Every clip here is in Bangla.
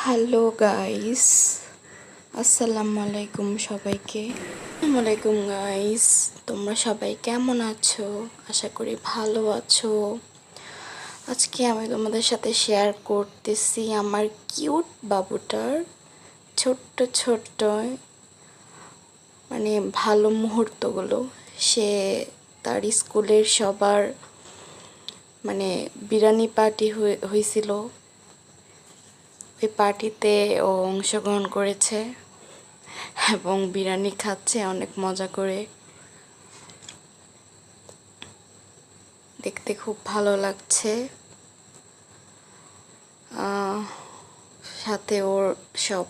হ্যালো গাইস, আসসালামু আলাইকুম সবাইকে। আসসালামু আলাইকুম গাইস, তোমরা সবাই কেমন আছো? আশা করি ভালো আছো। আজকে আমি তোমাদের সাথে শেয়ার করতেছি আমার কিউট বাবুটার ছোট্ট ছোট্ট ভালো মুহূর্তগুলো। সে তার স্কুলের সবার বিরিয়ানি পার্টি হয়েছিল। ওই পার্টিতে ও অংশগ্রহণ করেছে এবং বিরিয়ানি খাচ্ছে অনেক মজা করে। দেখতে খুব ভালো লাগছে। সাথে ওর সব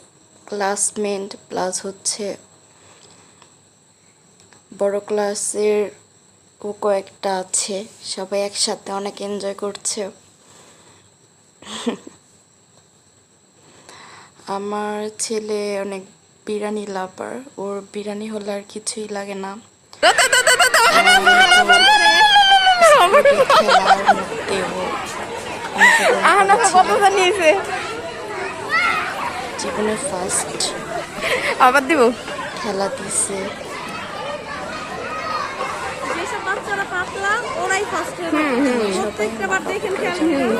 ক্লাসমেট প্লাস বড় ক্লাসের ও কয়েকটা আছে, সবাই একসাথে অনেক এনজয় করছে। আমার ছেলে অনেক বিরিয়ানি লাভার, ওর বিরিয়ানি হলে আর কিছুই লাগে না। জীবনে ফার্স্ট আবার দিব খেলা দিছে।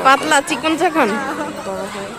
পাতলা চিকন যখন বড় হয়